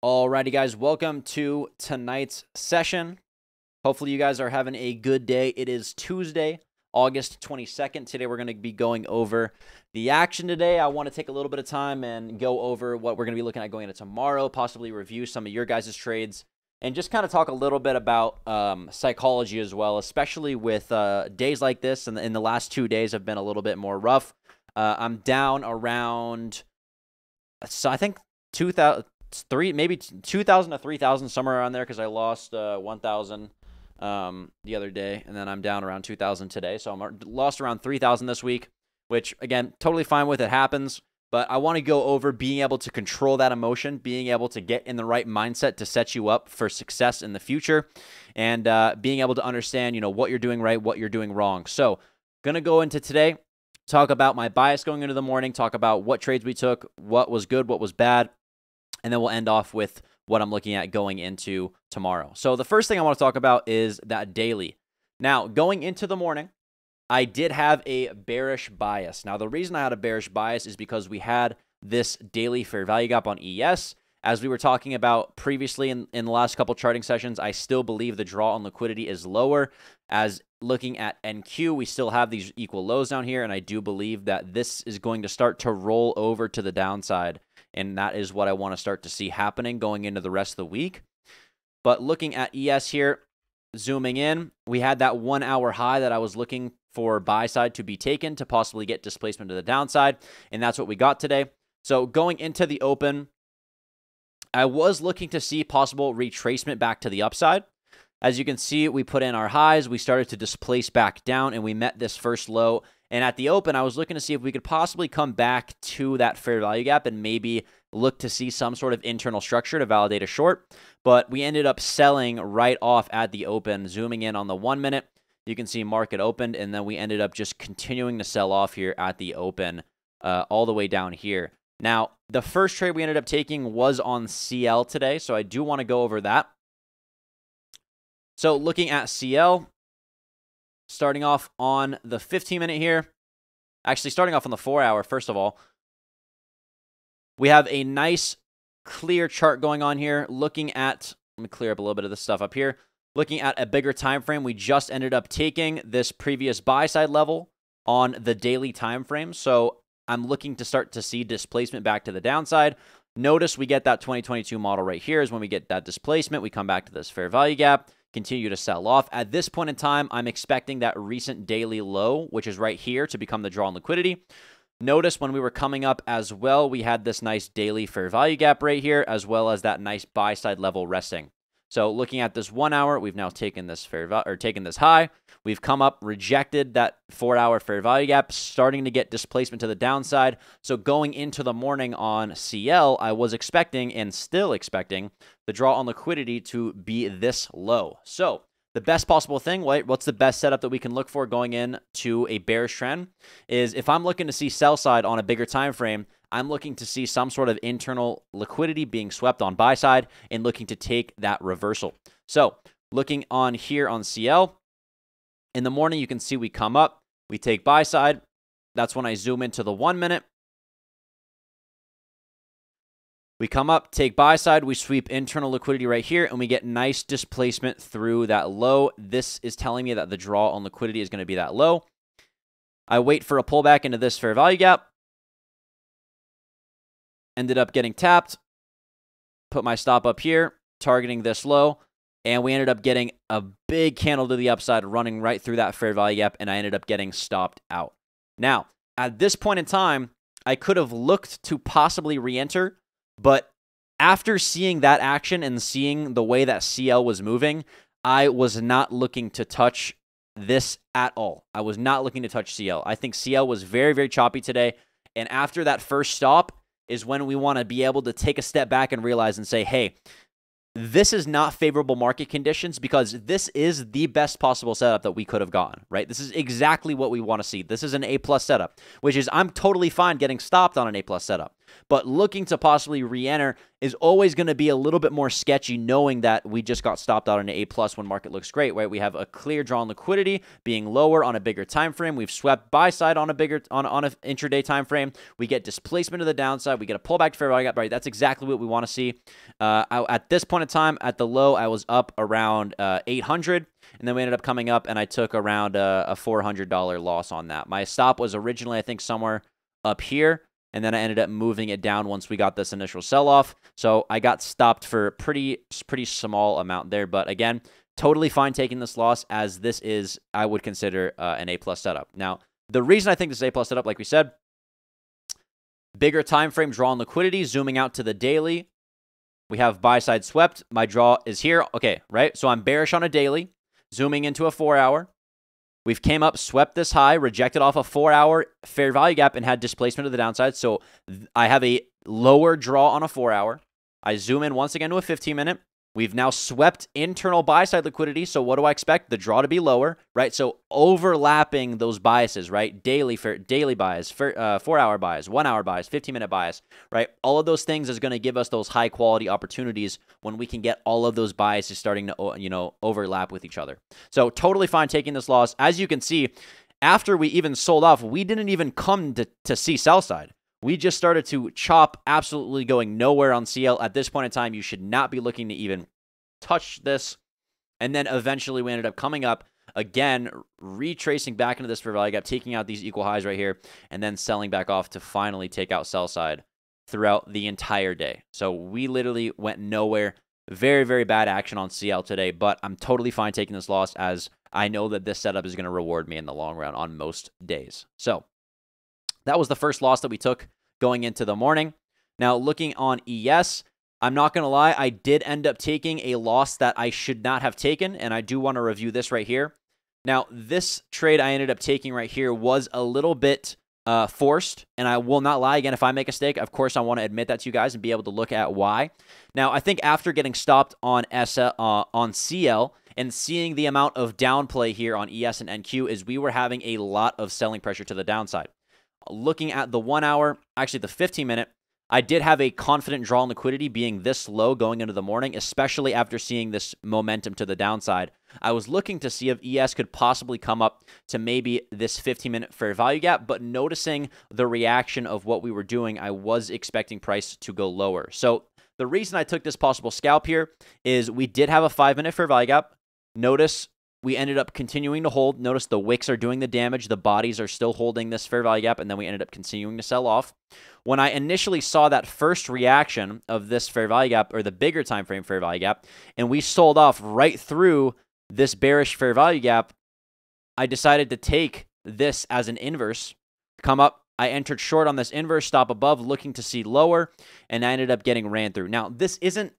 Alrighty, guys, welcome to tonight's session. Hopefully, you guys are having a good day. It is Tuesday, August 22nd. Today, we're going to be going over the action today. I want to take a little bit of time and go over what we're going to be looking at going into tomorrow, possibly review some of your guys' trades, and just kind of talk a little bit about psychology as well, especially with days like this. And in the last 2 days have been a little bit more rough. I'm down around, so I think 2,000. Maybe 2,000 to 3,000, somewhere around there, because I lost 1,000 the other day, and then I'm down around 2,000 today. So I'm lost around 3,000 this week, which, again, totally fine with. It happens. But I want to go over being able to control that emotion, being able to get in the right mindset to set you up for success in the future, and being able to understand, what you're doing right, what you're doing wrong. So going to go into today, talk about my bias going into the morning, talk about what trades we took, what was good, what was bad, and then we'll end off with what I'm looking at going into tomorrow. So the first thing I want to talk about is that daily. Now, going into the morning, I did have a bearish bias. Now, the reason I had a bearish bias is because we had this daily fair value gap on ES. As we were talking about previously in the last couple charting sessions, I still believe the draw on liquidity is lower. As looking at NQ, we still have these equal lows down here, and I do believe that this is going to start to roll over to the downside. And that is what I want to start to see happening going into the rest of the week. But looking at ES here, zooming in, we had that 1 hour high that I was looking for buy side to be taken to possibly get displacement to the downside. And that's what we got today. So going into the open, I was looking to see possible retracement back to the upside. As you can see, we put in our highs, we started to displace back down, and we met this first low. And at the open, I was looking to see if we could possibly come back to that fair value gap and maybe look to see some sort of internal structure to validate a short. But we ended up selling right off at the open. Zooming in on the 1 minute, you can see market opened, and then we ended up just continuing to sell off here at the open all the way down here. Now, the first trade we ended up taking was on CL today, so I do want to go over that. So looking at CL, starting off on the 15-minute here, actually starting off on the 4 hour, first of all, we have a nice clear chart going on here. Looking at, let me clear up a little bit of this stuff up here. Looking at a bigger time frame, we just ended up taking this previous buy side level on the daily time frame. So I'm looking to start to see displacement back to the downside. Notice we get that 2022 model right here is when we get that displacement. We come back to this fair value gap, continue to sell off. At this point in time, I'm expecting that recent daily low, which is right here, to become the draw on liquidity. Notice when we were coming up as well, we had this nice daily fair value gap right here, as well as that nice buy side level resting. So looking at this 1 hour, we've now taken this taken this high. We've come up, rejected that 4 hour fair value gap, starting to get displacement to the downside. So going into the morning on CL, I was expecting and still expecting the draw on liquidity to be this low. So the best possible thing, what's the best setup that we can look for going into a bearish trend is if I'm looking to see sell side on a bigger time frame, I'm looking to see some sort of internal liquidity being swept on buy side and looking to take that reversal. So looking on here on CL, in the morning, you can see we come up, we take buy side. That's when I zoom into the 1 minute. We come up, take buy side, we sweep internal liquidity right here, and we get nice displacement through that low. This is telling me that the draw on liquidity is going to be that low. I wait for a pullback into this fair value gap. Ended up getting tapped. Put my stop up here, targeting this low, and we ended up getting a big candle to the upside running right through that fair value gap, and I ended up getting stopped out. Now, at this point in time, I could have looked to possibly re-enter, but after seeing that action and seeing the way that CL was moving, I was not looking to touch this at all. I was not looking to touch CL. I think CL was very, very choppy today, and after that first stop is when we want to be able to take a step back and realize and say, hey, this is not favorable market conditions because this is the best possible setup that we could have gotten, right? This is exactly what we want to see. This is an A+ setup, which is I'm totally fine getting stopped on an A+ setup. but looking to possibly re-enter is always going to be a little bit more sketchy, knowing that we just got stopped out on an A+ when market looks great, right? We have a clear draw on liquidity being lower on a bigger time frame. We've swept buy side on a bigger on an intraday time frame. We get displacement to the downside. We get a pullback to fair value gap, right? That's exactly what we want to see. At this point in time, at the low, I was up around 800, and then we ended up coming up, and I took around a $400 loss on that. My stop was originally, I think, somewhere up here, and then I ended up moving it down once we got this initial sell-off. So I got stopped for a pretty small amount there. But again, totally fine taking this loss, as this is, I would consider an A+ setup. Now, the reason I think this is A+ setup, like we said, bigger time frame draw on liquidity, zooming out to the daily. We have buy side swept. My draw is here. Okay, right? So I'm bearish on a daily, zooming into a 4-hour. We've came up, swept this high, rejected off a 4-hour fair value gap, and had displacement to the downside. So I have a lower draw on a 4-hour. I zoom in once again to a 15-minute. We've now swept internal buy-side liquidity, so what do I expect? The draw to be lower, right? So overlapping those biases, right? Daily buys, 4-hour buys, 1-hour buys, 15-minute buys, right? All of those things is going to give us those high-quality opportunities when we can get all of those biases starting to, overlap with each other. So totally fine taking this loss. As you can see, after we even sold off, we didn't even come to see sell side. We just started to chop, absolutely going nowhere on CL. At this point in time, you should not be looking to even touch this. And then eventually we ended up coming up, again, retracing back into this fair value gap, taking out these equal highs right here, and then selling back off to finally take out sell side throughout the entire day. So we literally went nowhere. Very, very bad action on CL today, but I'm totally fine taking this loss, as I know that this setup is going to reward me in the long run on most days. So that was the first loss that we took going into the morning. Now, looking on ES, I'm not going to lie, I did end up taking a loss that I should not have taken, and I do want to review this right here. Now, this trade I ended up taking right here was a little bit forced, and I will not lie. Again, if I make a mistake, of course, I want to admit that to you guys and be able to look at why. Now, I think after getting stopped on CL and seeing the amount of downplay here on ES and NQ, is we were having a lot of selling pressure to the downside. Looking at the 1-hour, actually the 15-minute, I did have a confident draw on liquidity being this low going into the morning, especially after seeing this momentum to the downside. I was looking to see if ES could possibly come up to maybe this 15-minute fair value gap, but noticing the reaction of what we were doing, I was expecting price to go lower. So the reason I took this possible scalp here is we did have a 5-minute fair value gap. Notice we ended up continuing to hold. Notice the wicks are doing the damage. The bodies are still holding this fair value gap, and then we ended up continuing to sell off. When I initially saw that first reaction of this fair value gap, or the bigger time frame fair value gap, and we sold off right through this bearish fair value gap, I decided to take this as an inverse, come up. I entered short on this inverse, stop above, looking to see lower, and I ended up getting ran through. Now, this isn't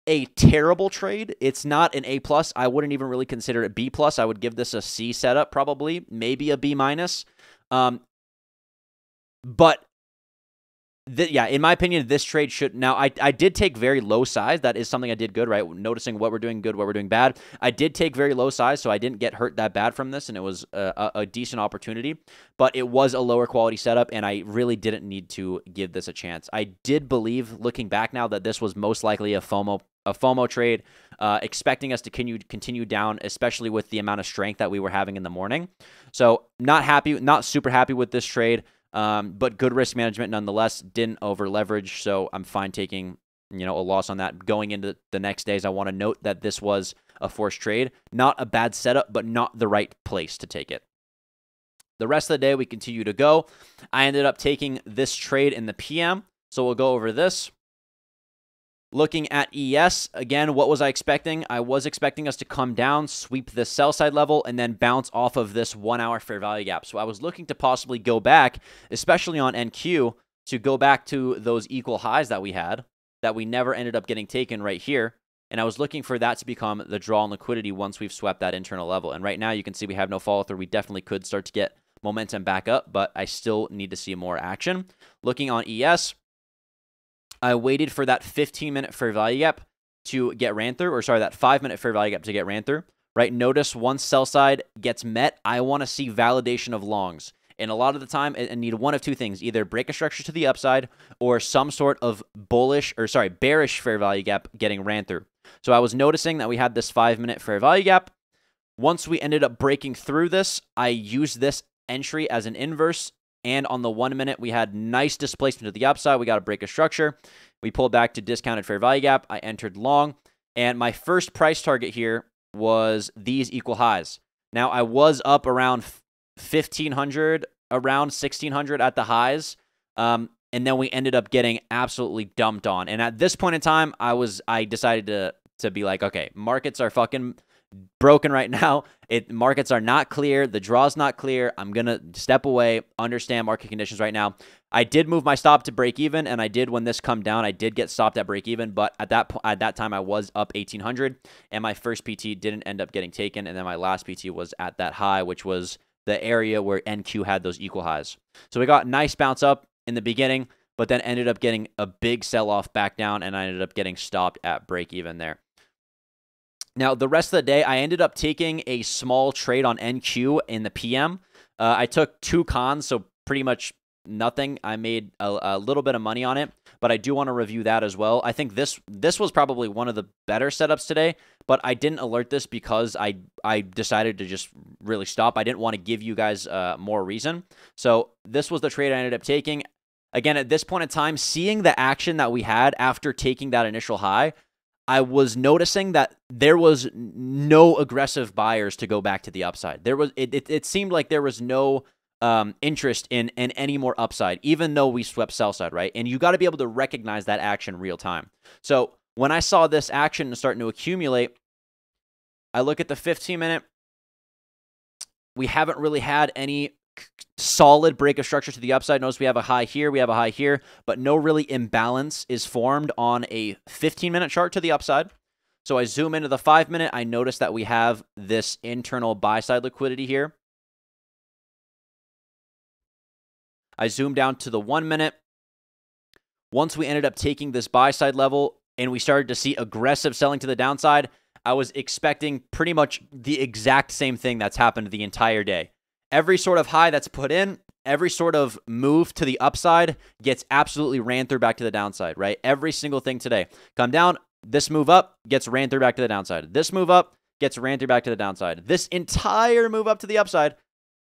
a terrible trade. It's not an A+. I wouldn't even really consider it B+. I would give this a C setup, probably, maybe a B-. But yeah, in my opinion, this trade should... Now, I did take very low size. That is something I did good, right? Noticing what we're doing good, what we're doing bad. I did take very low size, so I didn't get hurt that bad from this, and it was a decent opportunity. But it was a lower quality setup, and I really didn't need to give this a chance. I did believe, looking back now, that this was most likely a FOMO trade, expecting us to continue down, especially with the amount of strength that we were having in the morning. So not super happy with this trade, but good risk management nonetheless. Didn't over leverage, so I'm fine taking a loss on that. Going into the next days, I want to note that this was a forced trade, not a bad setup, but not the right place to take it. The rest of the day, we continue to go. I ended up taking this trade in the PM, so we'll go over this. Looking at ES, again, what was I expecting? I was expecting us to come down, sweep this sell side level, and then bounce off of this 1-hour fair value gap. So I was looking to possibly go back, especially on NQ, to go back to those equal highs that we had, that we never ended up getting taken right here. And I was looking for that to become the draw on liquidity once we've swept that internal level. And right now, you can see we have no follow through. We definitely could start to get momentum back up, but I still need to see more action. Looking on ES, I waited for that 15-minute fair value gap to get ran through, or sorry, that 5-minute fair value gap to get ran through, right? Notice once sell side gets met, I want to see validation of longs. And a lot of the time, I need one of two things: either break a structure to the upside or some sort of bearish fair value gap getting ran through. So I was noticing that we had this 5-minute fair value gap. Once we ended up breaking through this, I used this entry as an inverse. And on the 1 minute, we had nice displacement to the upside. We got to break a structure. We pulled back to discounted fair value gap. I entered long. And my first price target here was these equal highs. Now, I was up around 1,500, around 1,600 at the highs. And then we ended up getting absolutely dumped on. And at this point in time, I decided to be like, okay, markets are fucking broken right now. Markets are not clear. The draw's not clear. I'm going to step away, understand market conditions right now. I did move my stop to break even, and I did, when this come down, I did get stopped at break even, but at that time I was up 1,800, and my first PT didn't end up getting taken, and then my last PT was at that high, which was the area where NQ had those equal highs. So we got a nice bounce up in the beginning, but then ended up getting a big sell-off back down, and I ended up getting stopped at break even there. Now, the rest of the day, I ended up taking a small trade on NQ in the PM. I took 2 cons, so pretty much nothing. I made a little bit of money on it, but I do want to review that as well. I think this was probably one of the better setups today, but I didn't alert this because I decided to just really stop. I didn't want to give you guys more reason. So this was the trade I ended up taking. Again, at this point in time, seeing the action that we had after taking that initial high, I was noticing that there was no aggressive buyers to go back to the upside. It seemed like there was no interest in any more upside, even though we swept sell side, right? And you got to be able to recognize that action real time. So when I saw this action starting to accumulate, I look at the 15-minute. We haven't really had any solid break of structure to the upside. Notice we have a high here, we have a high here, but no really imbalance is formed on a 15-minute chart to the upside. So I zoom into the 5-minute. I notice that we have this internal buy-side liquidity here. I zoom down to the 1-minute. Once we ended up taking this buy-side level and we started to see aggressive selling to the downside, I was expecting pretty much the exact same thing that's happened the entire day. Every sort of high that's put in, every sort of move to the upside gets absolutely ran through back to the downside, right? Every single thing today. Come down, this move up gets ran through back to the downside. This move up gets ran through back to the downside. This entire move up to the upside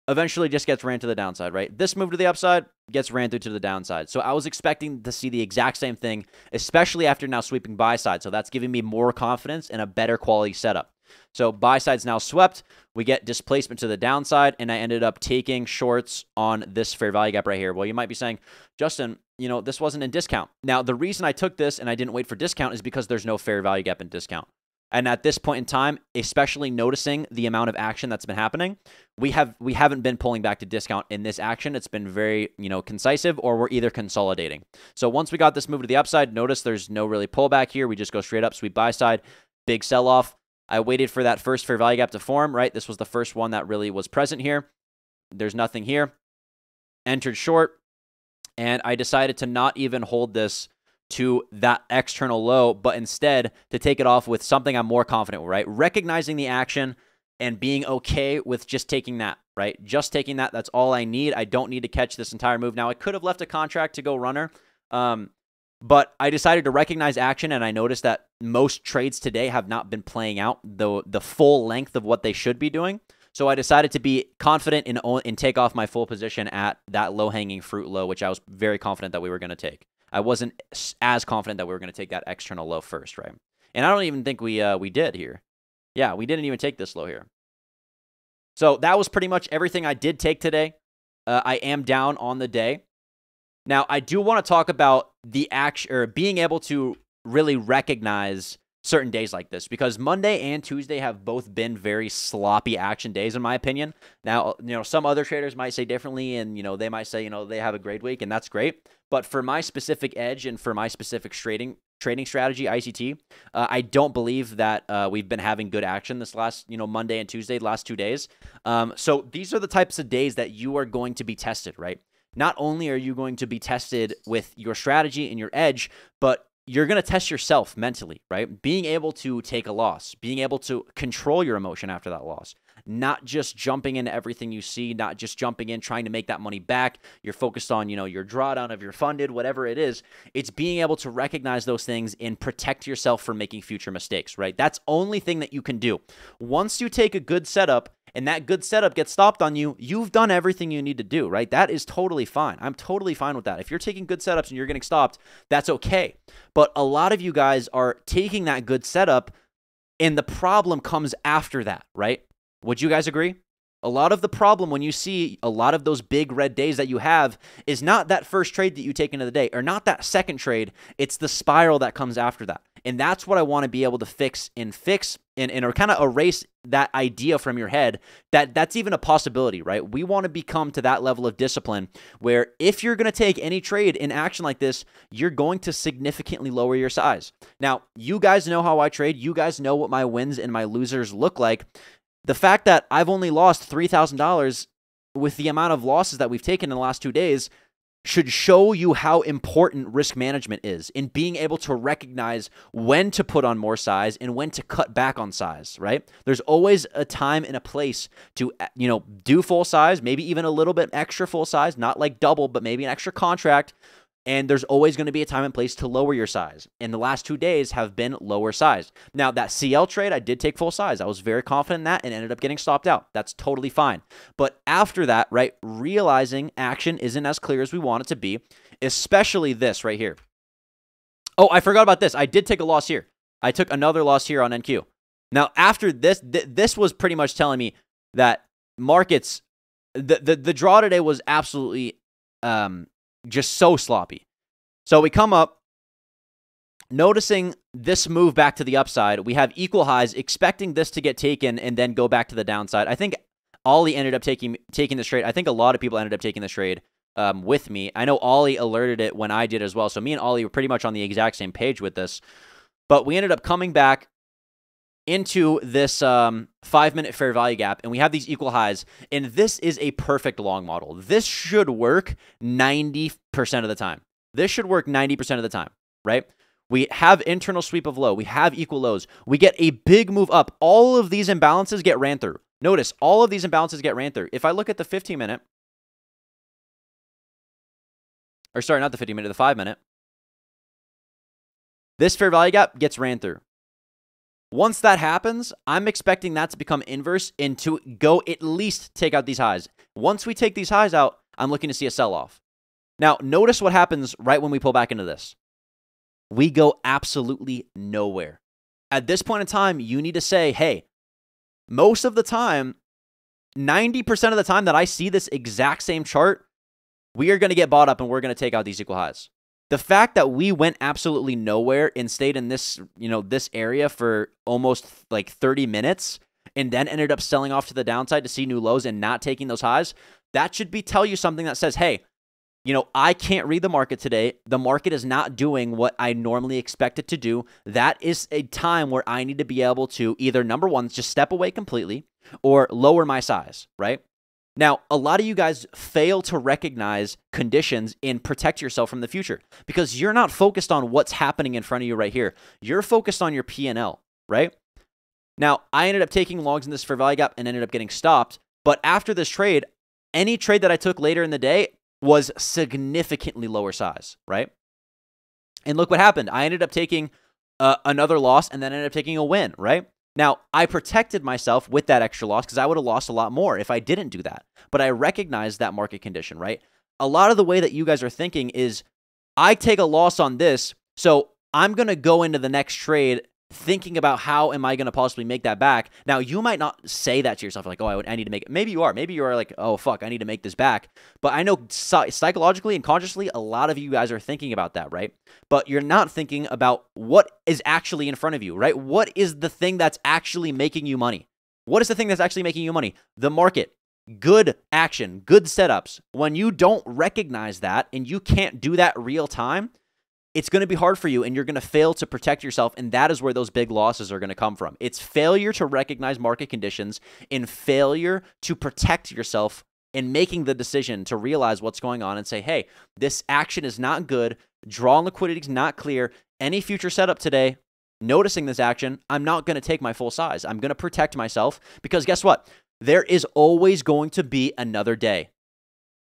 eventually just gets ran to the downside, right? This move to the upside gets ran through to the downside. So I was expecting to see the exact same thing, especially after now sweeping buy side. So that's giving me more confidence and a better quality setup. So buy side's now swept. We get displacement to the downside, and I ended up taking shorts on this fair value gap right here. Well, you might be saying, Justin, this wasn't in discount. Now, the reason I took this and I didn't wait for discount is because there's no fair value gap in discount. And at this point in time, especially noticing the amount of action that's been happening, we haven't been pulling back to discount in this action. It's been very, concisive, or we're either consolidating. So once we got this move to the upside, notice there's no really pullback here. We just go straight up, sweep buy side, big sell-off. I waited for that first fair value gap to form, right? This was the first one that really was present here. There's nothing here. Entered short, and I decided to not even hold this to that external low, but instead to take it off with something I'm more confident with, right? Recognizing the action and being okay with just taking that, right? Just taking that, that's all I need. I don't need to catch this entire move. Now, I could have left a contract to go runner, but I decided to recognize action, and I noticed that most trades today have not been playing out the full length of what they should be doing. So I decided to be confident and take off my full position at that low-hanging fruit low, which I was very confident that we were going to take. I wasn't as confident that we were going to take that external low first, right? And I don't even think we did here. Yeah, we didn't even take this low here. So that was pretty much everything I did take today. I am down on the day. Now, I do want to talk about the action, or being able to really recognize certain days like this, because Monday and Tuesday have both been very sloppy action days, in my opinion. Now, some other traders might say differently, and, they might say, they have a great week, and that's great. But for my specific edge and for my specific trading strategy, ICT, I don't believe that we've been having good action this last, Monday and Tuesday, last 2 days. So these are the types of days that you are going to be tested, right? Not only are you going to be tested with your strategy and your edge, but you're going to test yourself mentally, right? Being able to take a loss, being able to control your emotion after that loss, not just jumping into everything you see, not just jumping in, trying to make that money back. You're focused on, your drawdown of your funded, whatever it is. It's being able to recognize those things and protect yourself from making future mistakes, right? That's the only thing that you can do. Once you take a good setup and that good setup gets stopped on you, you've done everything you need to do, right? That is totally fine. I'm totally fine with that. If you're taking good setups and you're getting stopped, that's okay. But a lot of you guys are taking that good setup and the problem comes after that, right? Would you guys agree? A lot of the problem when you see a lot of those big red days that you have is not that first trade that you take into the day or not that second trade. It's the spiral that comes after that. And that's what I want to be able to fix and or kind of erase that idea from your head that that's even a possibility, right? We want to become to that level of discipline where if you're going to take any trade in action like this, you're going to significantly lower your size. Now, you guys know how I trade. You guys know what my wins and my losers look like. The fact that I've only lost $3,000 with the amount of losses that we've taken in the last 2 days should show you how important risk management is in being able to recognize when to put on more size and when to cut back on size, right? There's always a time and a place to, do full size, maybe even a little bit extra full size, not like double, but maybe an extra contract. And there's always going to be a time and place to lower your size. And the last 2 days have been lower size. Now, that CL trade, I did take full size. I was very confident in that and ended up getting stopped out. That's totally fine. But after that, right, realizing action isn't as clear as we want it to be, especially this right here. Oh, I forgot about this. I did take a loss here. I took another loss here on NQ. Now, after this, this was pretty much telling me that markets, the draw today was absolutely just so sloppy. So we come up, noticing this move back to the upside. We have equal highs, expecting this to get taken and then go back to the downside. I think Ollie ended up taking this trade. I think a lot of people ended up taking this trade with me. I know Ollie alerted it when I did as well. So me and Ollie were pretty much on the exact same page with this. But we ended up coming back into this 5-minute fair value gap, and we have these equal highs, and this is a perfect long model. This should work 90% of the time. This should work 90% of the time, right? We have internal sweep of low. We have equal lows. We get a big move up. All of these imbalances get ran through. Notice, all of these imbalances get ran through. If I look at the 15-minute, or sorry, not the 15-minute, the 5-minute, this fair value gap gets ran through. Once that happens, I'm expecting that to become inverse and to go at least take out these highs. Once we take these highs out, I'm looking to see a sell-off. Now, notice what happens right when we pull back into this. We go absolutely nowhere. At this point in time, you need to say, hey, most of the time, 90% of the time that I see this exact same chart, we are going to get bought up and we're going to take out these equal highs. The fact that we went absolutely nowhere and stayed in this, this area for almost like 30 minutes and then ended up selling off to the downside to see new lows and not taking those highs, that should tell you something that says, hey, I can't read the market today. The market is not doing what I normally expect it to do. That is a time where I need to be able to either, number one, just step away completely or lower my size, right? Now, a lot of you guys fail to recognize conditions and protect yourself from the future because you're not focused on what's happening in front of you right here. You're focused on your P&L, right? Now, I ended up taking longs in this fair value gap and ended up getting stopped. But after this trade, any trade that I took later in the day was significantly lower size, right? And look what happened. I ended up taking another loss and then ended up taking a win, right? Now, I protected myself with that extra loss because I would have lost a lot more if I didn't do that. But I recognized that market condition, right? A lot of the way that you guys are thinking is I take a loss on this, so I'm going to go into the next trade thinking about how am I going to possibly make that back. Now, you might not say that to yourself like, oh, I need to make it. Maybe you are. Maybe you are like, oh, fuck, I need to make this back. But I know psychologically and consciously, a lot of you guys are thinking about that, right? But you're not thinking about what is actually in front of you, right? What is the thing that's actually making you money? What is the thing that's actually making you money? The market. Good action, good setups. When you don't recognize that and you can't do that real time, it's going to be hard for you and you're going to fail to protect yourself, and that is where those big losses are going to come from. It's failure to recognize market conditions and failure to protect yourself in making the decision to realize what's going on and say, hey, this action is not good. Draw on liquidity is not clear. Any future setup today, noticing this action, I'm not going to take my full size. I'm going to protect myself because guess what? There is always going to be another day.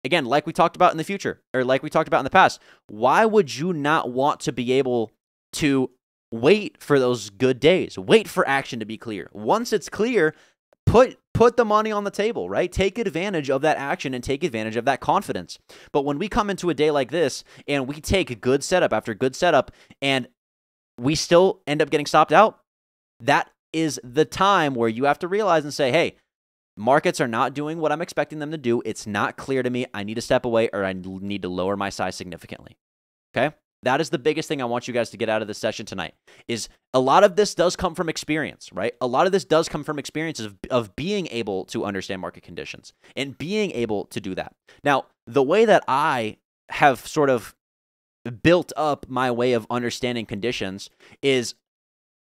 Again, like we talked about in the future, or like we talked about in the past, why would you not want to be able to wait for those good days? Wait for action to be clear. Once it's clear, put the money on the table, right? Take advantage of that action and take advantage of that confidence. But when we come into a day like this and we take good setup after good setup and we still end up getting stopped out, that is the time where you have to realize and say, hey, markets are not doing what I'm expecting them to do. It's not clear to me. I need to step away or I need to lower my size significantly. Okay? That is the biggest thing I want you guys to get out of this session tonight, is a lot of this does come from experience, right? A lot of this does come from experiences of being able to understand market conditions and being able to do that. Now, the way that I have sort of built up my way of understanding conditions is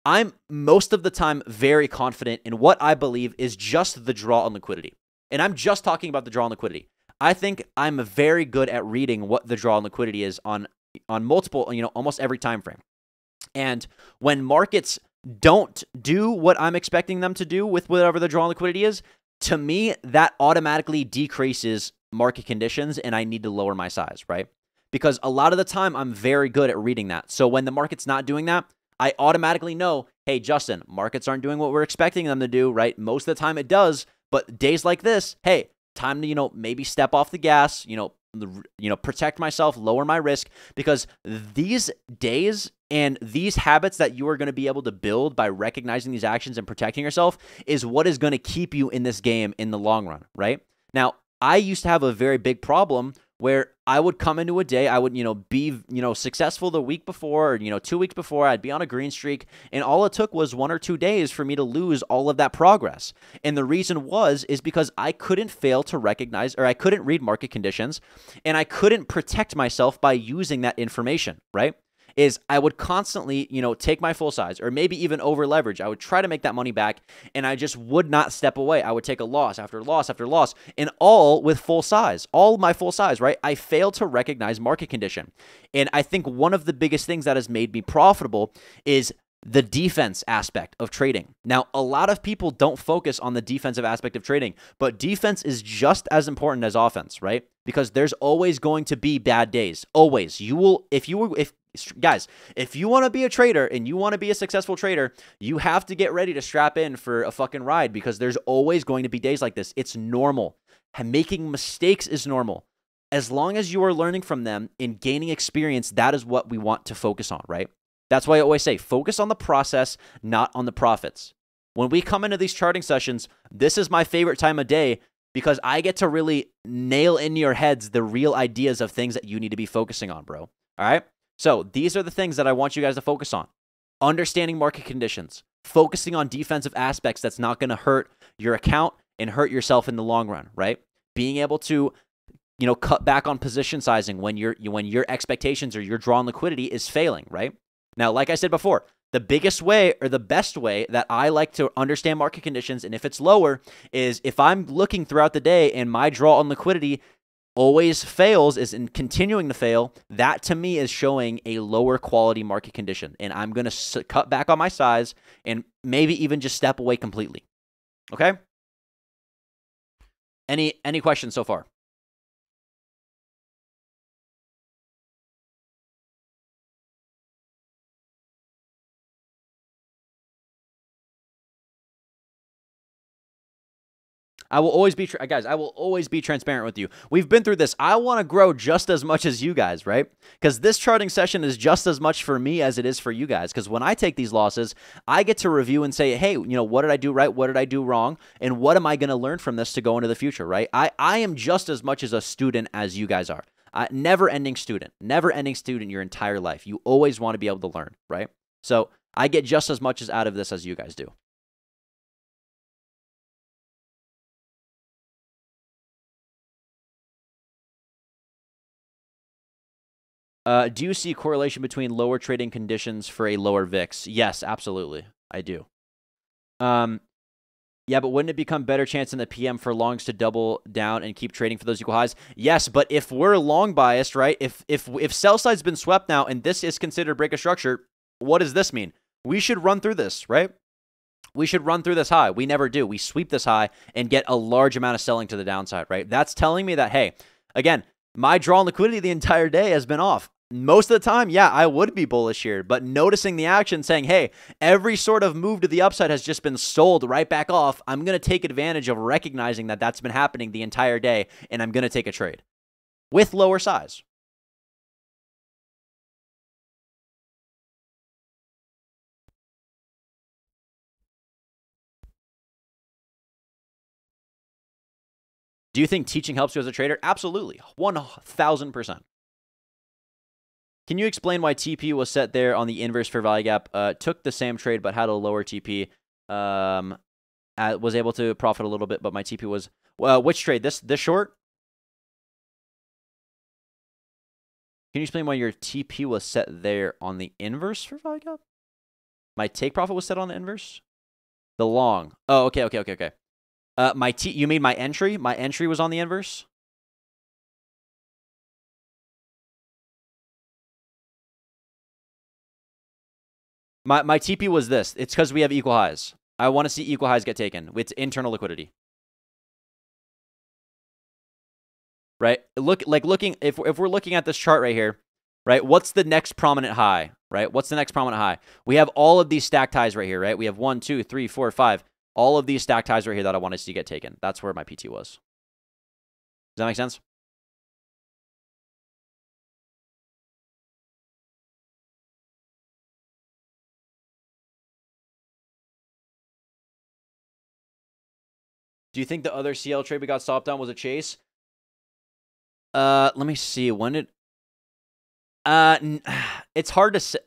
I'm most of the time very confident in what I believe is just the draw on liquidity. And I'm just talking about the draw on liquidity. I think I'm very good at reading what the draw on liquidity is on multiple, almost every time frame. And when markets don't do what I'm expecting them to do with whatever the draw on liquidity is, to me, that automatically decreases market conditions and I need to lower my size, right? Because a lot of the time I'm very good at reading that. So when the market's not doing that, I automatically know, hey, Justin, markets aren't doing what we're expecting them to do, right? Most of the time it does, but days like this, hey, time to, maybe step off the gas, protect myself, lower my risk, because these days and these habits that you are going to be able to build by recognizing these actions and protecting yourself is what is going to keep you in this game in the long run, right? Now, I used to have a very big problem where I would come into a day, I would, be, successful the week before, or, 2 weeks before, I'd be on a green streak, and all it took was 1 or 2 days for me to lose all of that progress. And the reason is because I couldn't fail to recognize, or I couldn't read market conditions, and I couldn't protect myself by using that information, right? Is I would constantly, take my full size or maybe even over leverage. I would try to make that money back and I just would not step away. I would take a loss after loss after loss and all with full size, all my full size, right? I failed to recognize market condition. And I think one of the biggest things that has made me profitable is the defense aspect of trading. Now, a lot of people don't focus on the defensive aspect of trading, but defense is just as important as offense, right? Because there's always going to be bad days. Always. Guys, if you want to be a trader and you want to be a successful trader, you have to get ready to strap in for a fucking ride because there's always going to be days like this. It's normal. And making mistakes is normal. As long as you are learning from them and gaining experience, that is what we want to focus on, right? That's why I always say, focus on the process, not on the profits. When we come into these charting sessions, this is my favorite time of day because I get to really nail in your heads the real ideas of things that you need to be focusing on, bro. All right? So these are the things that I want you guys to focus on. Understanding market conditions, focusing on defensive aspects that's not going to hurt your account and hurt yourself in the long run, right? Being able to cut back on position sizing when your expectations or your drawn liquidity is failing, right? Now, like I said before, the biggest way or the best way that I like to understand market conditions, and if it's lower, is if I'm looking throughout the day and my draw on liquidity always fails, is in continuing to fail, that to me is showing a lower quality market condition. And I'm going to cut back on my size and maybe even just step away completely. Okay? Any questions so far? I will always be, guys, I will always be transparent with you. We've been through this. I want to grow just as much as you guys, right? Because this charting session is just as much for me as it is for you guys. Because when I take these losses, I get to review and say, hey, what did I do right? What did I do wrong? And what am I going to learn from this to go into the future, right? I am just as much as a student as you guys are. Never-ending student your entire life. You always want to be able to learn, right? So I get just as much out of this as you guys do. Do you see a correlation between lower trading conditions for a lower VIX? Yes, absolutely. I do. Yeah, but wouldn't it become better chance in the PM for longs to double down and keep trading for those equal highs? Yes, but if we're long biased, right? If sell side's been swept now and this is considered break of structure, what does this mean? We should run through this, right? we should run through this high. We never do. We sweep this high and get a large amount of selling to the downside, right? That's telling me that, hey, again, my draw on liquidity the entire day has been off. Most of the time, yeah, I would be bullish here, but noticing the action saying, hey, every sort of move to the upside has just been sold right back off. I'm going to take advantage of recognizing that that's been happening the entire day, and I'm going to take a trade with lower size. Do you think teaching helps you as a trader? Absolutely. 1,000%. Can you explain why TP was set there on the inverse fair value gap? Took the same trade but had a lower TP. Was able to profit a little bit, but my TP was... which trade? This short? Can you explain why your TP was set there on the inverse fair value gap? My take profit was set on the inverse? The long. Oh, okay. You mean my entry? My entry was on the inverse? My TP was this. It's because we have equal highs. I want to see equal highs get taken. It's internal liquidity. Right? If we're looking at this chart right here, right? What's the next prominent high? Right? What's the next prominent high? We have all of these stacked highs right here, right? We have 1, 2, 3, 4, 5. All of these stacked highs right here that I want to see get taken. That's where my PT was. Does that make sense? Do you think the other CL trade we got stopped on was a chase? Let me see. When did... it's hard to say.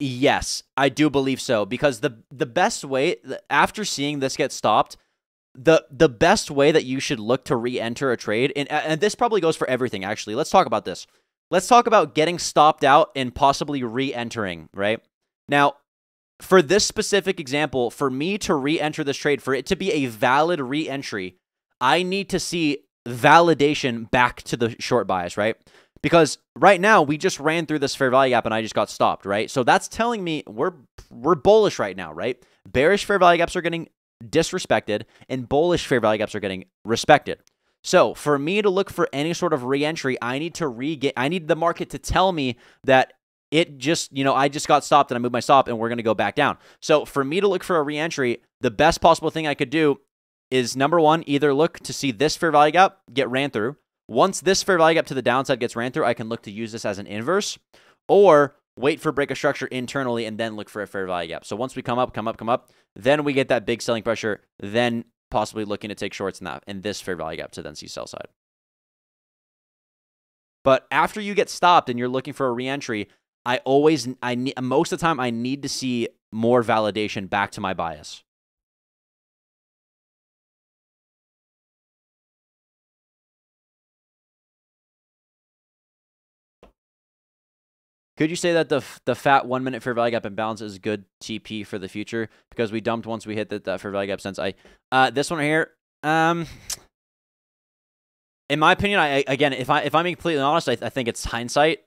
Yes, I do believe so. Because the best way, after seeing this get stopped, the best way that you should look to re-enter a trade, and this probably goes for everything, actually. Let's talk about this. Let's talk about getting stopped out and possibly re-entering, right? Now, for this specific example, for me to re-enter this trade, for it to be a valid re-entry, I need to see validation back to the short bias, right? Because right now, we just ran through this fair value gap and I just got stopped, right? So that's telling me we're bullish right now, right? Bearish fair value gaps are getting disrespected and bullish fair value gaps are getting respected. So for me to look for any sort of re-entry, I need the market to tell me that it just, I just got stopped and I moved my stop and we're going to go back down. So for me to look for a re-entry, the best possible thing I could do is, number one, either look to see this fair value gap get ran through. Once this fair value gap to the downside gets ran through, I can look to use this as an inverse, or wait for break of structure internally and then look for a fair value gap. So once we come up, then we get that big selling pressure, then possibly looking to take shorts in this fair value gap to then see sell side. But after you get stopped and you're looking for a re-entry, most of the time I need to see more validation back to my bias. Could you say that the fat 1 minute fair value gap imbalance is good TP for the future because we dumped once we hit that fair value gap since this one right here, in my opinion, again, if I'm being completely honest, I think it's hindsight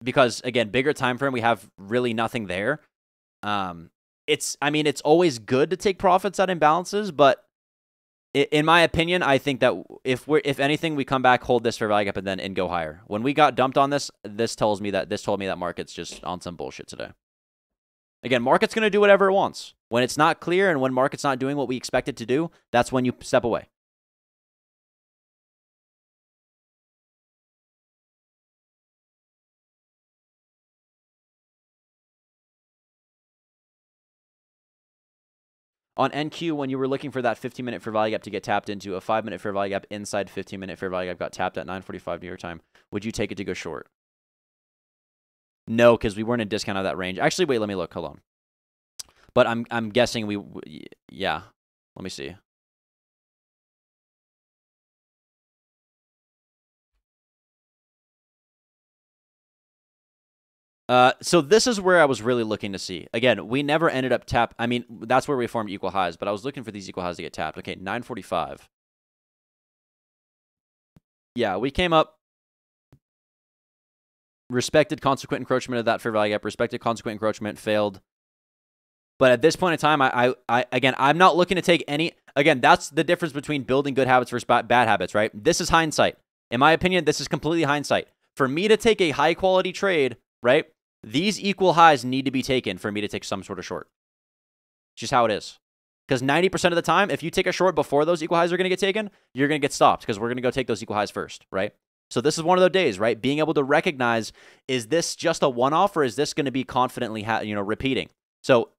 because, again, bigger time frame, we have really nothing there. It's always good to take profits at imbalances, but in my opinion, I think that if anything, we come back, hold this fair value gap, and go higher. When we got dumped on this told me that market's just on some bullshit today. Again, market's going to do whatever it wants. When it's not clear and when market's not doing what we expect it to do, that's when you step away. On NQ, when you were looking for that 15-minute fair value gap to get tapped into, a 5-minute fair value gap inside 15-minute fair value gap got tapped at 9:45 New York time. Would you take it to go short? No, because we weren't in discount of that range. Actually, wait, let me look. Hold on. But I'm guessing yeah. Let me see. So this is where I was really looking to see. Again, we never ended up that's where we formed equal highs, but I was looking for these equal highs to get tapped. Okay, 9:45. Yeah, we came up, respected consequent encroachment of that fair value gap, respected consequent encroachment, failed. But at this point in time, again, I'm not looking to take any. Again, that's the difference between building good habits versus bad habits, right? This is hindsight. In my opinion, this is completely hindsight. For me to take a high quality trade, right? These equal highs need to be taken for me to take some sort of short. It's just how it is. Because 90% of the time, if you take a short before those equal highs are going to get taken, you're going to get stopped because we're going to go take those equal highs first, right? So this is one of those days, right? Being able to recognize, is this just a one-off or is this going to be confidently, repeating? So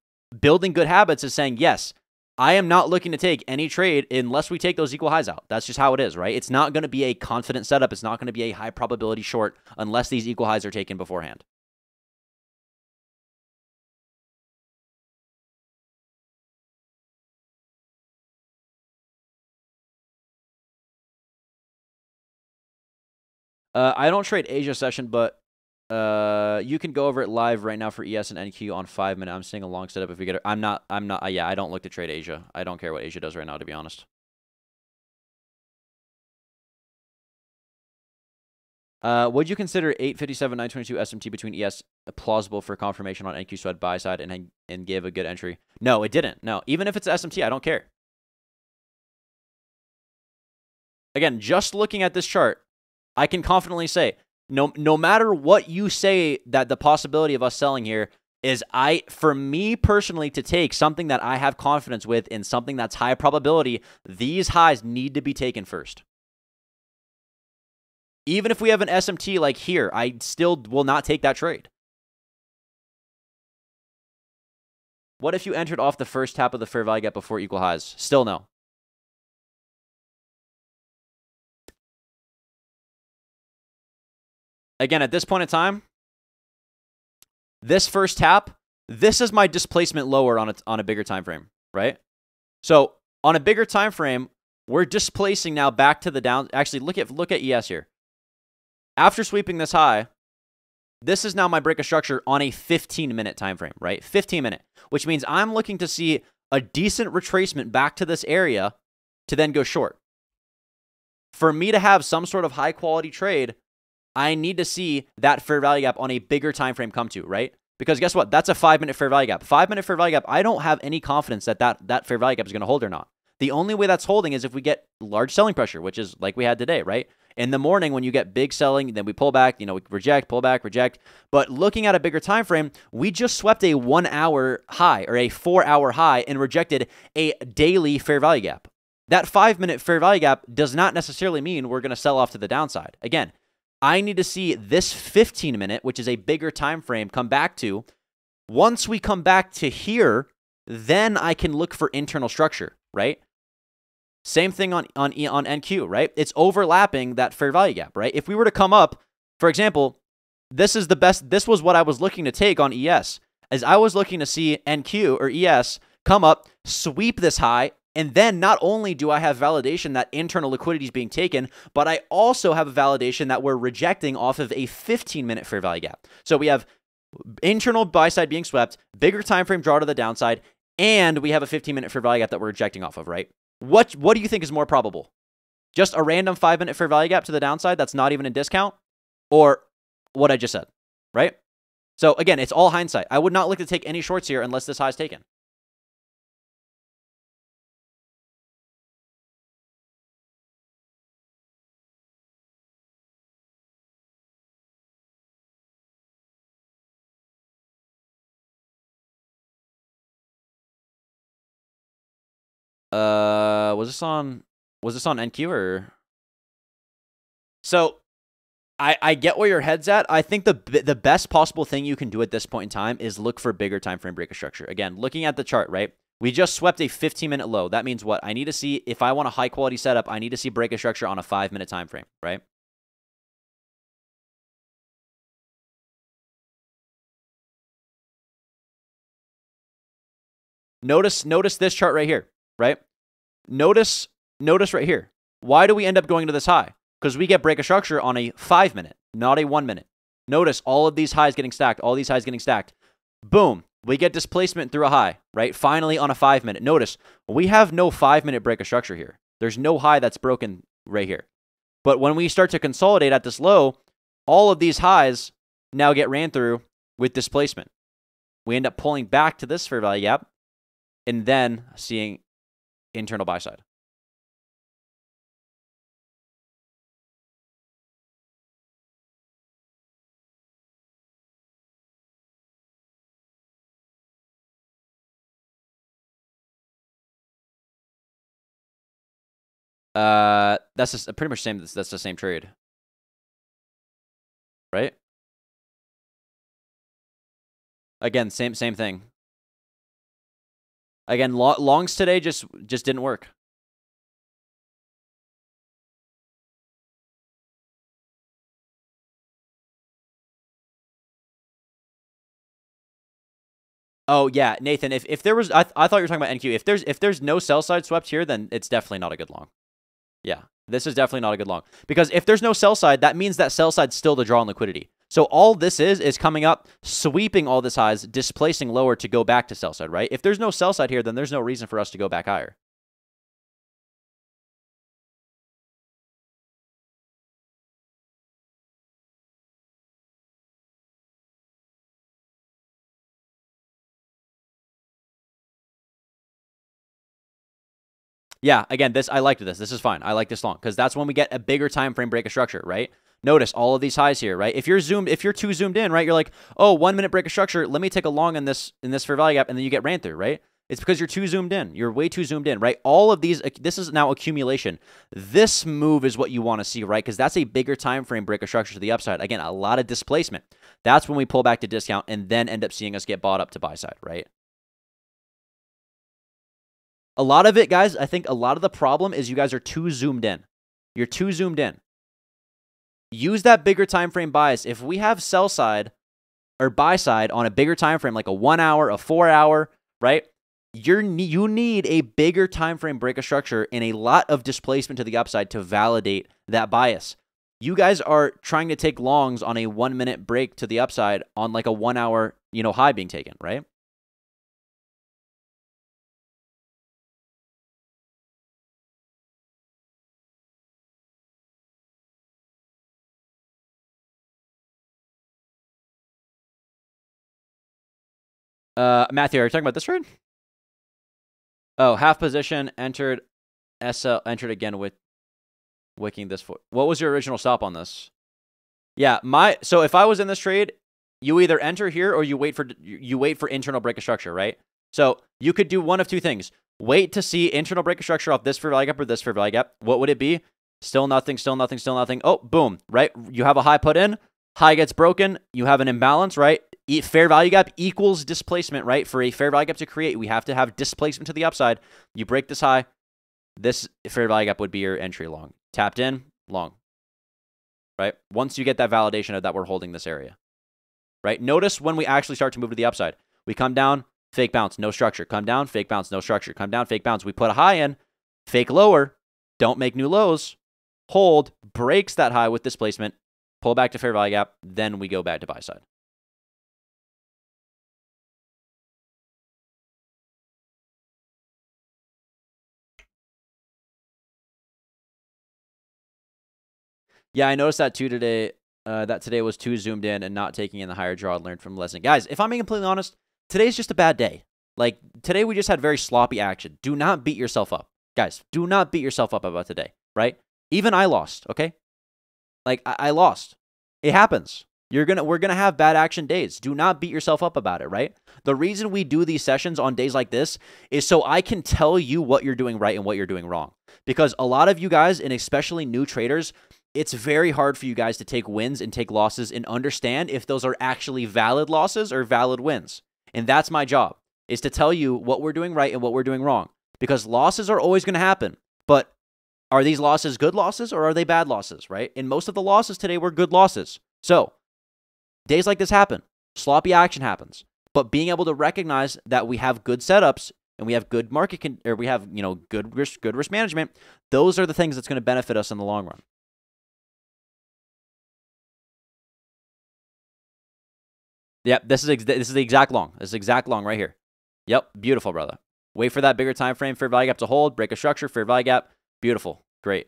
building good habits is saying, yes, I am not looking to take any trade unless we take those equal highs out. That's just how it is, right? It's not going to be a confident setup. It's not going to be a high probability short unless these equal highs are taken beforehand. I don't trade Asia session, but you can go over it live right now for ES and NQ on 5 minutes. I'm seeing a long setup if we get it. I'm not, yeah, I don't look to trade Asia. I don't care what Asia does right now, to be honest. Would you consider 857, 922 SMT between ES plausible for confirmation on NQ sweat buy side and give a good entry? No, it didn't. No, even if it's SMT, I don't care. Again, just looking at this chart, I can confidently say, no matter what you say that the possibility of us selling here is, for me personally to take something that I have confidence with in something that's high probability, these highs need to be taken first. Even if we have an SMT like here, I still will not take that trade. What if you entered off the first tap of the fair value gap before equal highs? Still no. Again, at this point in time, this first tap, this is my displacement lower on a bigger time frame, right? So on a bigger time frame, we're displacing now back to the down. Actually, look at ES here. After sweeping this high, this is now my break of structure on a 15-minute time frame, right? 15-minute, which means I'm looking to see a decent retracement back to this area to then go short. For me to have some sort of high-quality trade, I need to see that fair value gap on a bigger time frame come to, right? Because guess what? That's a 5-minute fair value gap. 5-minute fair value gap, I don't have any confidence that fair value gap is going to hold or not. The only way that's holding is if we get large selling pressure, which is like we had today, right? In the morning, when you get big selling, then we pull back, we reject, pull back, reject. But looking at a bigger time frame, we just swept a 1-hour high or a 4-hour high and rejected a daily fair value gap. That 5-minute fair value gap does not necessarily mean we're going to sell off to the downside. Again, I need to see this 15-minute, which is a bigger time frame, come back to. Once we come back to here, then I can look for internal structure, right? Same thing on NQ, right? It's overlapping that fair value gap, right? If we were to come up, for example, this was what I was looking to take on ES, as I was looking to see NQ or ES come up, sweep this high, and then not only do I have validation that internal liquidity is being taken, but I also have a validation that we're rejecting off of a 15-minute fair value gap. So we have internal buy side being swept, bigger time frame draw to the downside, and we have a 15-minute fair value gap that we're rejecting off of, right? What do you think is more probable? Just a random 5-minute fair value gap to the downside that's not even in discount? Or what I just said, right? So again, it's all hindsight. I would not look to take any shorts here unless this high is taken. Was this on NQ or? So I get where your head's at. I think the best possible thing you can do at this point in time is look for bigger time frame break of structure. Again, looking at the chart, right? We just swept a 15-minute low. That means what? I need to see, if I want a high quality setup, I need to see break of structure on a 5-minute time frame, right? Notice this chart right here, right? Notice right here. Why do we end up going to this high? Because we get break of structure on a 5-minute, not a 1-minute. Notice all of these highs getting stacked, all these highs getting stacked. Boom. We get displacement through a high, right? Finally on a 5-minute. Notice we have no 5-minute break of structure here. There's no high that's broken right here. But when we start to consolidate at this low, all of these highs now get ran through with displacement. We end up pulling back to this fair value gap. and then seeing internal buy side. That's just pretty much same. That's the same trade, right? Again, same thing. Again, longs today just didn't work. Oh yeah, Nathan. If there was, I thought you were talking about NQ. If there's no sell side swept here, then it's definitely not a good long. Yeah, this is definitely not a good long, because if there's no sell side, that means that sell side's still the draw on liquidity. So all this is coming up, sweeping all this highs, displacing lower to go back to sell side, right? If there's no sell side here, then there's no reason for us to go back higher. Yeah, again, I liked this. This is fine. I like this long because that's when we get a bigger time frame break of structure, right? Notice all of these highs here, right? If you're too zoomed in, right? You're like, oh, 1 minute break of structure. Let me take a long in this fair value gap, and then you get ran through, right? It's because you're too zoomed in. You're way too zoomed in, right? All of these, this is now accumulation. This move is what you want to see, right? Because that's a bigger time frame break of structure to the upside. Again, a lot of displacement. That's when we pull back to discount and then end up seeing us get bought up to buy side, right? A lot of it, guys, I think a lot of the problem is you guys are too zoomed in. You're too zoomed in. Use that bigger time frame bias. If we have sell side or buy side on a bigger time frame, like a 1 hour, a 4 hour, right? You need a bigger time frame break of structure and a lot of displacement to the upside to validate that bias. You guys are trying to take longs on a 1 minute break to the upside on like a 1 hour, high being taken, right? Matthew, are you talking about this trade? Oh, half position, entered entered again with wicking this for. What was your original stop on this? Yeah, so if I was in this trade, you either enter here or you wait for internal break of structure, right? So you could do one of two things. Wait to see internal break of structure off this fair value gap or this fair value gap. What would it be? Still nothing, still nothing, still nothing. Oh, boom, right? You have a high put in, high gets broken, you have an imbalance, right? Fair value gap equals displacement, right? For a fair value gap to create, we have to have displacement to the upside. You break this high, this fair value gap would be your entry long. Tapped in, long, right? Once you get that validation of that we're holding this area, right? Notice when we actually start to move to the upside. We come down, fake bounce, no structure. Come down, fake bounce, no structure. Come down, fake bounce. We put a high in, fake lower, don't make new lows, hold, breaks that high with displacement, pull back to fair value gap, then we go back to buy side. Yeah, I noticed that too today. That today was too zoomed in and not taking in the higher draw. Learned from lesson. Guys, if I'm being completely honest, today's just a bad day. Like, today we just had very sloppy action. Do not beat yourself up. Guys, do not beat yourself up about today, right? Even I lost, okay? Like, I lost. It happens. We're gonna have bad action days. Do not beat yourself up about it, right? The reason we do these sessions on days like this is so I can tell you what you're doing right and what you're doing wrong. Because a lot of you guys, and especially new traders, it's very hard for you guys to take wins and take losses and understand if those are actually valid losses or valid wins. And that's my job, is to tell you what we're doing right and what we're doing wrong. Because losses are always going to happen. But are these losses good losses or are they bad losses, right? And most of the losses today were good losses. So days like this happen. Sloppy action happens. But being able to recognize that we have good setups and we have good we have, good risk management, those are the things that's going to benefit us in the long run. Yep, this is the exact long. This is exact long right here. Yep, beautiful, brother. Wait for that bigger time frame, fair value gap to hold, break a structure, fair value gap. Beautiful. Great.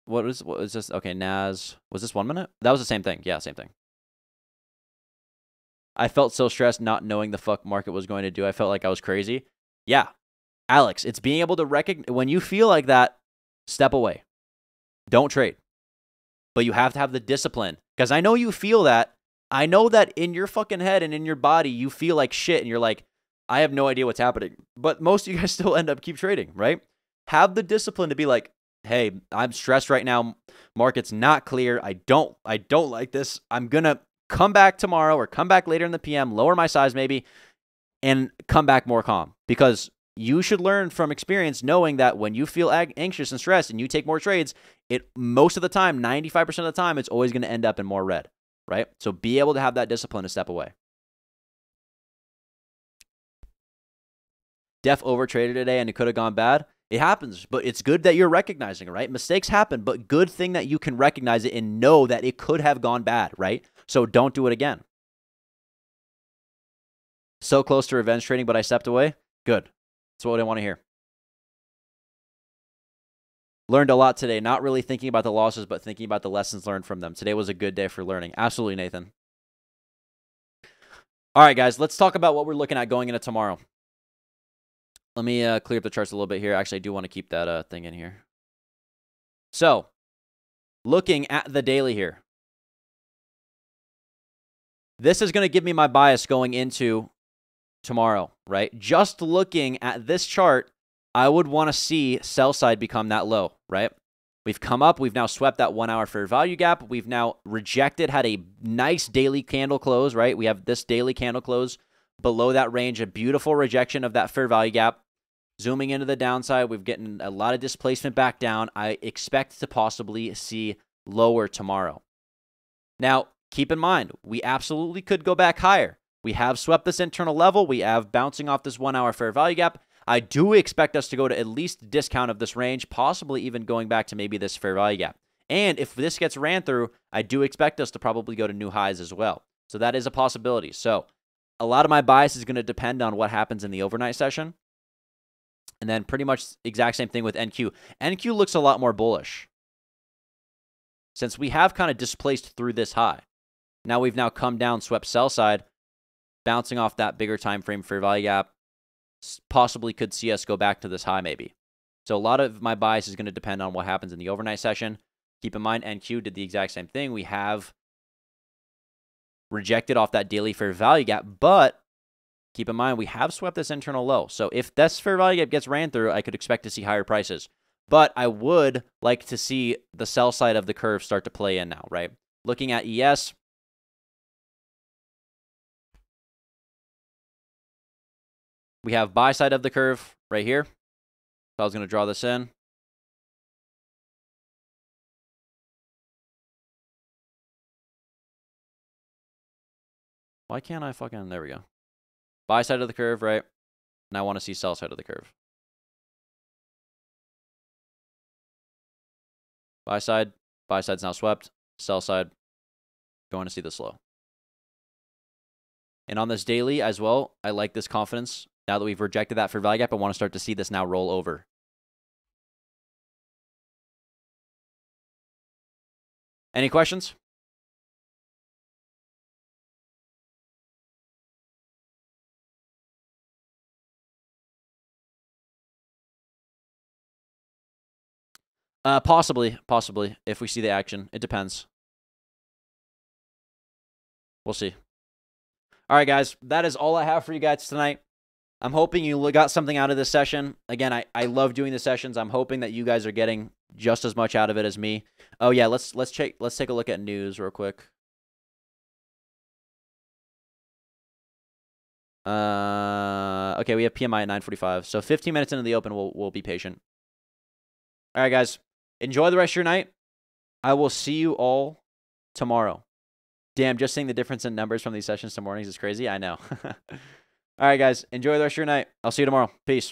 What is this? Okay, Nas. Was this 1 minute? That was the same thing. Yeah, same thing. I felt so stressed not knowing the fuck market was going to do. I felt like I was crazy. Yeah, Alex, it's being able to recognize when you feel like that, step away. Don't trade. But you have to have the discipline, because I know you feel that. I know that in your fucking head and in your body, you feel like shit and you're like, I have no idea what's happening. But most of you guys still end up keep trading, right? Have the discipline to be like, hey, I'm stressed right now. Market's not clear. I don't like this. I'm going to come back tomorrow or come back later in the PM, lower my size maybe, and come back more calm. Because you should learn from experience knowing that when you feel anxious and stressed and you take more trades, it most of the time, 95% of the time, it's always going to end up in more red, right? So be able to have that discipline to step away. Def overtraded today and it could have gone bad. It happens, but it's good that you're recognizing it, right? Mistakes happen, but good thing that you can recognize it and know that it could have gone bad, right? So don't do it again. So close to revenge trading, but I stepped away. Good. That's what I want to hear. Learned a lot today. Not really thinking about the losses, but thinking about the lessons learned from them. Today was a good day for learning. Absolutely, Nathan. All right, guys, let's talk about what we're looking at going into tomorrow. Let me clear up the charts a little bit here. Actually, I do want to keep that thing in here. So, looking at the daily here. This is going to give me my bias going into tomorrow, right? Just looking at this chart, I would want to see sell side become that low, right? We've come up. We've now swept that 1 hour fair value gap. We've now rejected, had a nice daily candle close, right? We have this daily candle close below that range, a beautiful rejection of that fair value gap. Zooming into the downside, we've gotten a lot of displacement back down. I expect to possibly see lower tomorrow. Now, keep in mind, we absolutely could go back higher. We have swept this internal level. We have bouncing off this 1 hour fair value gap. I do expect us to go to at least discount of this range, possibly even going back to maybe this fair value gap. And if this gets ran through, I do expect us to probably go to new highs as well. So that is a possibility. So a lot of my bias is going to depend on what happens in the overnight session. And then pretty much exact same thing with NQ. NQ looks a lot more bullish, since we have kind of displaced through this high. Now we've now come down, swept sell side, bouncing off that bigger time frame fair value gap. Possibly could see us go back to this high maybe. So a lot of my bias is going to depend on what happens in the overnight session. Keep in mind, NQ did the exact same thing. We have rejected off that daily fair value gap, but keep in mind, we have swept this internal low. So if this fair value gap gets ran through, I could expect to see higher prices. But I would like to see the sell side of the curve start to play in now, right? Looking at ES, we have buy side of the curve right here. So I was going to draw this in. Why can't I fucking, there we go. Buy side of the curve, right? And I want to see sell side of the curve. Buy side's now swept. Sell side, going to see this low. And on this daily as well, I like this confidence. Now that we've rejected that fair value gap, I want to start to see this now roll over. Any questions? Possibly, if we see the action. It depends. We'll see. All right, guys, that is all I have for you guys tonight. I'm hoping you got something out of this session. Again, I love doing the sessions. I'm hoping that you guys are getting just as much out of it as me. Oh yeah, let's take a look at news real quick. Okay, we have PMI at 9:45. So 15 minutes into the open, we'll be patient. All right, guys, enjoy the rest of your night. I will see you all tomorrow. Damn, just seeing the difference in numbers from these sessions to mornings is crazy. I know. All right, guys, enjoy the rest of your night. I'll see you tomorrow. Peace.